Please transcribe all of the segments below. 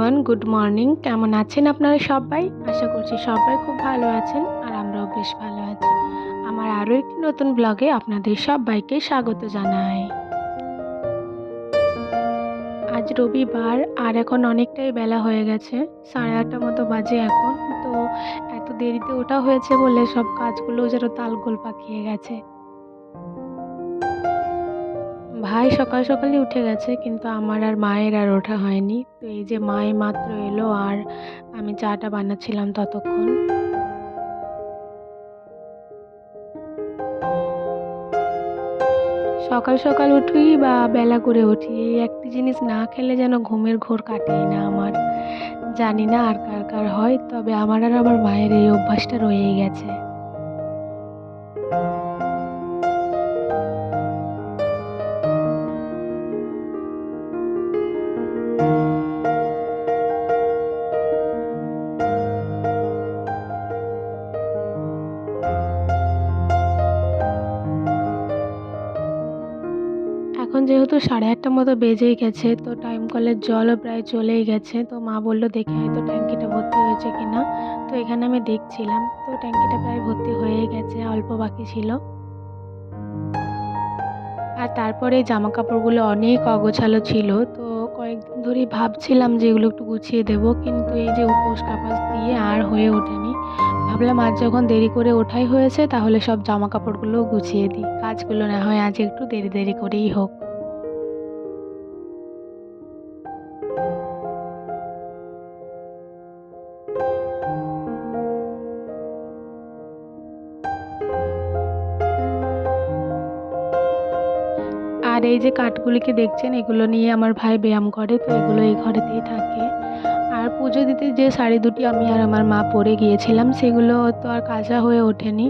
Everyone, good morning. কেমন আছেন আপনারা সবাই? আশা করছি সবাই খুব ভালো আছেন আর আমরাও বেশ ভালো আছি। আমার আরও একটি নতুন ব্লগে আপনাদের সবাইকে স্বাগত জানাই। আজ রবিবার আর এখন অনেকটাই বেলা হয়ে গেছে, 8:30 মতো বাজে এখন। তো এত দেরিতে ওঠা হয়েছে বলে সব কাজগুলো যেন তালগোল পাকিয়ে গেছে। ভাই সকাল সকালই উঠে গেছে, কিন্তু আমার আর মায়ের আর ওঠা হয়নি। তো এই যে মা মাত্র এলো আর আমি চাটা বানাচ্ছিলাম ততক্ষণ। সকাল সকাল উঠি বা বেলা করে উঠি, এই একটি জিনিস না খেলে যেন ঘুমের ঘোর কাটেই না আমার। জানি না আর কার কার হয়, তবে আমার আর আমার মায়ের এই অভ্যাসটা রয়েই গেছে। এখন যেহেতু 8:30 মতো বেজেই গেছে, তো টাইম কলের জলও প্রায় চলেই গেছে। তো মা বলল দেখে হয়তো ট্যাঙ্কিটা ভর্তি হয়েছে কিনা। তো এখানে আমি দেখছিলাম, তো ট্যাঙ্কিটা প্রায় ভর্তি হয়েই গেছে, অল্প বাকি ছিল। আর তারপরে জামাকাপড়গুলো অনেক অগোছালো ছিল। তো কয়েকদিন ধরেই ভাবছিলাম যে এগুলো একটু গুছিয়ে দেবো, কিন্তু এই যে উপোস কাপাস দিয়ে আর হয়ে ওঠেনি। ভাবলাম আজ যখন দেরি করে ওঠাই হয়েছে, তাহলে সব জামাকাপড়গুলোও গুছিয়ে দিই, কাজগুলো না হয় আজ একটু দেরি দেরি করেই হোক। আর এই যে কাঠগুলিকে দেখছেন, এগুলো নিয়ে আমার ভাই ব্যায়াম করে, তো এগুলো এই ঘরেতেই থাকে। আর পুজো দিতে যে শাড়ি দুটি আমি আর আমার মা পরে গিয়েছিলাম, সেগুলো তো আর কাচা হয়ে ওঠেনি।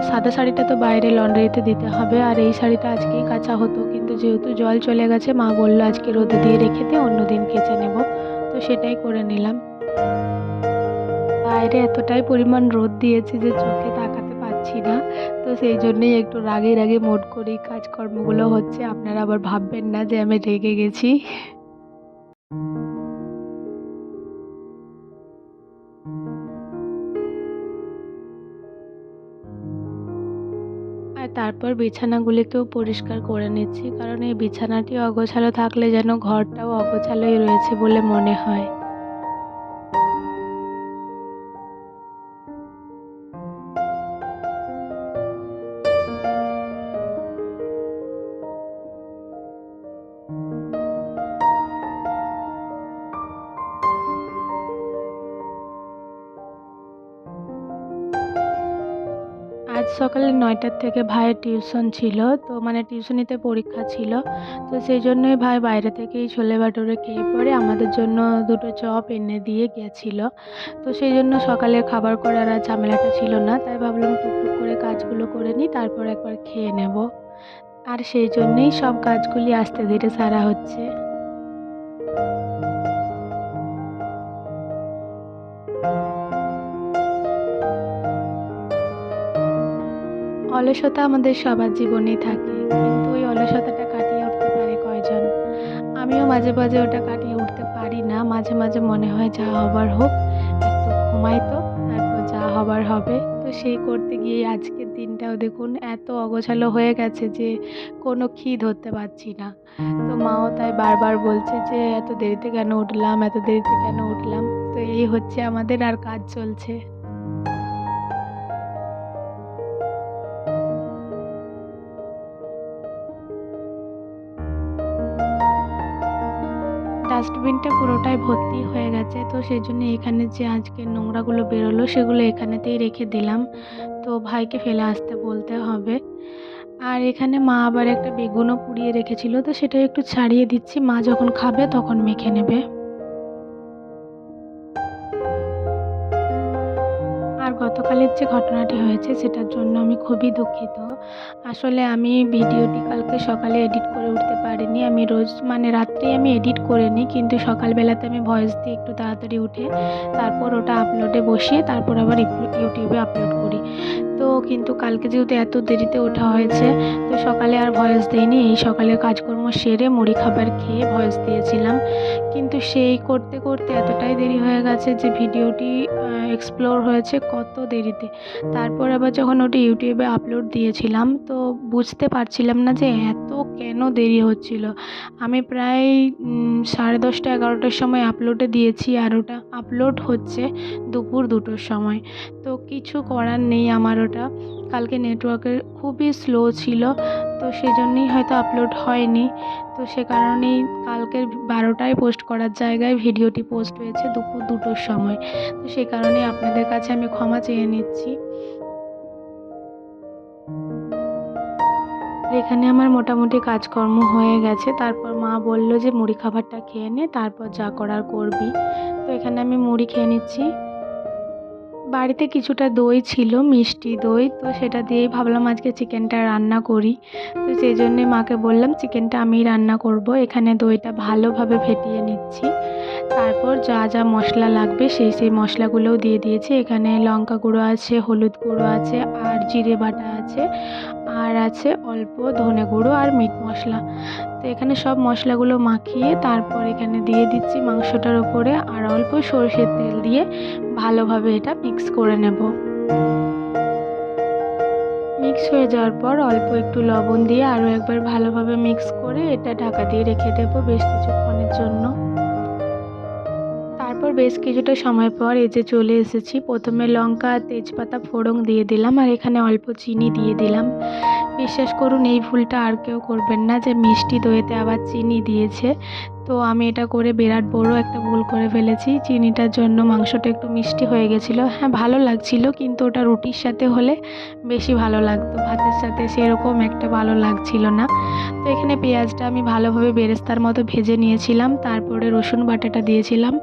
সাদা শাড়িটা তো বাইরে লন্ড্রিতে দিতে হবে, আর এই শাড়িটা আজকেই কাচা হতো, কিন্তু যেহেতু জল চলে গেছে, মা বলল আজকে রোদে দিয়ে রেখে দিয়ে অন্যদিন কেচে নেব। তো সেটাই করে নিলাম। বাইরে এতটাই পরিমাণ রোদ দিয়েছে যে চোখে তাকাতে পারছি না। তো সেই জন্যই একটু রাগে রাগে মোড করেই কাজকর্মগুলো হচ্ছে। আপনারা আবার ভাববেন না যে আমি রেগে গেছি। আর তারপর বিছানাগুলিকেও পরিষ্কার করে নিচ্ছি, কারণ এই বিছানাটি অগোছালো থাকলে যেন ঘরটাও অগোছালোই রয়েছে বলে মনে হয়। আজ সকালে ৯টার থেকে ভাইয়ের টিউশন ছিল। তো মানে টিউশনিতে পরীক্ষা ছিল। তো সেই জন্যই ভাই বাইরে থেকেই ছোলে ভাটুরে খেয়ে পরে আমাদের জন্য ২ টো চপ এনে দিয়ে গেছিল। তো সেই জন্য সকালের খাবার করার আর ঝামেলাটা ছিল না। তাই ভাবলাম টুকটুক করে কাজগুলো করে নিই, তারপর একবার খেয়ে নেব। আর সেই জন্যেই সব কাজগুলি আস্তে ধীরে সারা হচ্ছে। অলসতা আমাদের সবার জীবনেই থাকে, কিন্তু ওই অলসতাটা কাটিয়ে উঠতে পারে কয়জন? আমিও মাঝে মাঝে ওটা কাটিয়ে উঠতে পারি না। মাঝে মাঝে মনে হয় যা হবার হোক, একটু ঘুমাই তো, তারপর যা হবার হবে। তো সেই করতে গিয়ে আজকের দিনটাও দেখুন এত অগোছালো হয়ে গেছে যে কোনো ধরতে পারছি না। তো মাও তাই বারবার বলছে যে এত দেরিতে কেন উঠলাম, এত দেরিতে কেন উঠলাম। তো এই হচ্ছে আমাদের, আর কাজ চলছে। ডাস্টবিনটা পুরোটাই ভর্তি হয়ে গেছে, তো সেজন্য এখানে যে আজকের নোংরাগুলো বেরোলো সেগুলো এখানেতেই রেখে দিলাম। তো ভাইকে ফেলে আসতে বলতে হবে। আর এখানে মা আবার একটা বেগুনও পুড়িয়ে রেখেছিল, তো সেটা একটু ছাড়িয়ে দিচ্ছি, মা যখন খাবে তখন মেখে নেবে। আর গতকালের যে ঘটনাটি হয়েছে সেটার জন্য আমি খুবই দুঃখিত। আসলে আমি ভিডিওটি কালকে সকালে এডিট করে উঠতে পারিনি। আমি রোজ মানে রাত্রেই আমি এডিট করে নিই, কিন্তু সকালবেলাতে আমি ভয়েস দিয়ে একটু তাড়াতাড়ি উঠে তারপর ওটা আপলোডে বসিয়ে তারপর আবার ইউটিউবে আপলোড করি। তো কিন্তু কালকে যেহেতু এত দেরিতে ওঠা হয়েছে, তো সকালে আর ভয়েস দিইনি। এই সকালের কাজকর্ম সেরে মুড়ি খাবার খেয়ে ভয়েস দিয়েছিলাম, কিন্তু সেই করতে করতে এতটাই দেরি হয়ে গেছে যে ভিডিওটি এক্সপ্লোর হয়েছে কত দেরিতে। তারপর আবার যখন ওটি ইউটিউবে আপলোড দিয়েছিলাম, তো বুঝতে পারছিলাম না যে এত কেন দেরি হচ্ছিল। আমি প্রায় 10:30 11টার সময় আপলোডে দিয়েছি, আর ওটা আপলোড হচ্ছে দুপুর 2টোর সময়। তো কিছু করার নেই, আমার ওটা কালকে নেটওয়ার্কের খুবই স্লো ছিল, তো সেজন্যই হয়তো আপলোড হয়নি। তো সে কারণেই কালকের 12টায় পোস্ট করার জায়গায় ভিডিওটি পোস্ট হয়েছে দুপুর 2টোর সময়। তো সেই কারণেই আপনাদের কাছে আমি ক্ষমা চেয়ে নিচ্ছি। এখানে আমার মোটামুটি কাজকর্ম হয়ে গেছে। তারপর মা বলল যে মুড়ি খাবারটা খেয়ে নে, তারপর যা করার করবি। তো এখানে আমি মুড়ি খেয়ে নিচ্ছি। বাড়িতে কিছুটা দই ছিল, মিষ্টি দই, তো সেটা দিয়েই ভাবলাম আজকে চিকেনটা রান্না করি। তো সেই জন্যে মাকে বললাম চিকেনটা আমিই রান্না করব। এখানে দইটা ভালোভাবে ফেটিয়ে নিচ্ছি। তারপর যা যা মশলা লাগবে সেই মশলাগুলোও দিয়ে দিয়েছি। এখানে লঙ্কা গুঁড়ো আছে, হলুদ গুঁড়ো আছে, আর জিরে বাটা আছে, আর আছে অল্প ধনে গুঁড়ো আর মিট মশলা। তো এখানে সব মশলাগুলো মাখিয়ে তারপর এখানে দিয়ে দিচ্ছি মাংসটার ওপরে, আর অল্প সরষের তেল দিয়ে ভালোভাবে এটা মিক্স করে নেব। মিক্স হয়ে যাওয়ার পর অল্প একটু লবণ দিয়ে আরও একবার ভালোভাবে মিক্স করে এটা ঢাকা দিয়ে রেখে দেবো বেশ কিছুক্ষণের জন্য। তারপর বেশ কিছুটা সময় পর এই যে চলে এসেছি। প্রথমে লঙ্কা আর তেজপাতা ফোড়ন দিয়ে দিলাম, আর এখানে অল্প চিনি দিয়ে দিলাম। বিশ্বাস করুন এই ভুলটা আর কেউ করবেন না যে মিষ্টি দইতে আবার চিনি দিয়েছে। তো আমি এটা করে বিরাট বড় একটা ভুল করে ফেলেছি। চিনিটার জন্য মাংসটা একটু মিষ্টি হয়ে গেছিলো। হ্যাঁ, ভালো লাগছিল, কিন্তু ওটা রুটির সাথে হলে বেশি ভালো লাগতো, ভাতের সাথে সেরকম একটা ভালো লাগছিল না। তো এখানে পেঁয়াজটা আমি ভালোভাবে বেরেস্তার মতো ভেজে নিয়েছিলাম, তারপরে রসুন বাটাটা দিয়েছিলাম,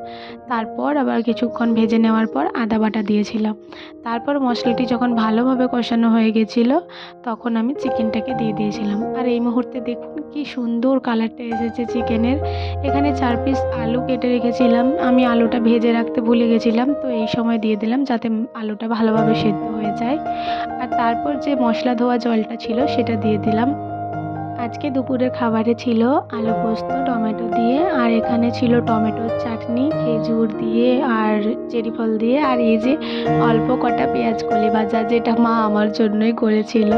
তারপর আবার কিছুক্ষণ ভেজে নেওয়ার পর আদা বাটা দিয়েছিলাম। তারপর মশলাটি যখন ভালোভাবে কষানো হয়ে গেছিলো, তখন আমি চিকেনটাকে দিয়ে দিয়েছিলাম। আর এই মুহূর্তে দেখুন কি সুন্দর কালারটা এসেছে চিকেনের। এখানে 4 পিস আলু কেটে রেখেছিলাম, আমি আলুটা ভেজে রাখতে ভুলে গেছিলাম, তো এই সময় দিয়ে দিলাম যাতে আলুটা ভালোভাবে সেদ্ধ হয়ে যায়। আর তারপর যে মশলা ধোয়া জলটা ছিল সেটা দিয়ে দিলাম। আজকে দুপুরের খাবারে ছিল আলু পোস্ত টমেটো দিয়ে, আর এখানে ছিল টমেটোর চাটনি খেজুর দিয়ে আর চেরি ফল দিয়ে, আর এই যে অল্প কটা পেঁয়াজ কলি ভাজা, যেটা মা আমার জন্যই করেছিল।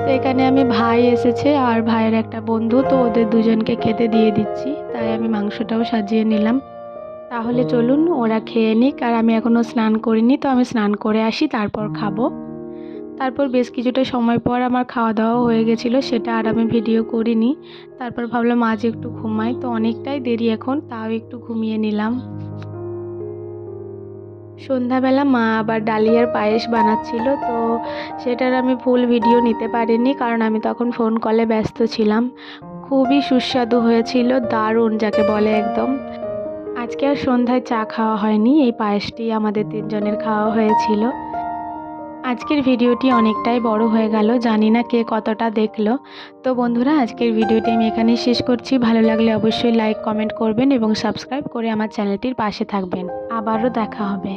তো এখানে আমি ভাই এসেছে আর ভাইয়ের একটা বন্ধু, তো ওদের দুজনকে খেতে দিয়ে দিচ্ছি, তাই আমি মাংসটাও সাজিয়ে নিলাম। তাহলে চলুন ওরা খেয়ে নিক, আর আমি এখনও স্নান করিনি, তো আমি স্নান করে আসি তারপর খাবো। তারপর বেশ কিছুটা সময় পর আমার খাওয়া দাওয়া হয়ে গেছিলো, সেটা আর আমি ভিডিও করিনি। তারপর ভাবলাম আজ একটু ঘুমাই, তো অনেকটাই দেরি এখন, তাও একটু ঘুমিয়ে নিলাম। সন্ধ্যাবেলা মা আবার ডালিয়ার পায়েস বানাচ্ছিল, তো সেটার আমি ফুল ভিডিও নিতে পারিনি, কারণ আমি তখন ফোন কলে ব্যস্ত ছিলাম। খুবই সুস্বাদু হয়েছিল, দারুণ যাকে বলে একদম। আজকে আর সন্ধ্যায় চা খাওয়া হয়নি, এই পায়েসটি আমাদের 3 জনের খাওয়া হয়েছিল। আজকের ভিডিওটি অনেকটাই বড় হয়ে গেল, জানি না কে কতটা দেখলো। তো বন্ধুরা, আজকের ভিডিওটি আমি এখানেই শেষ করছি। ভালো লাগলে অবশ্যই লাইক কমেন্ট করবেন এবং সাবস্ক্রাইব করে আমার চ্যানেলটির পাশে থাকবেন। আবারও দেখা হবে।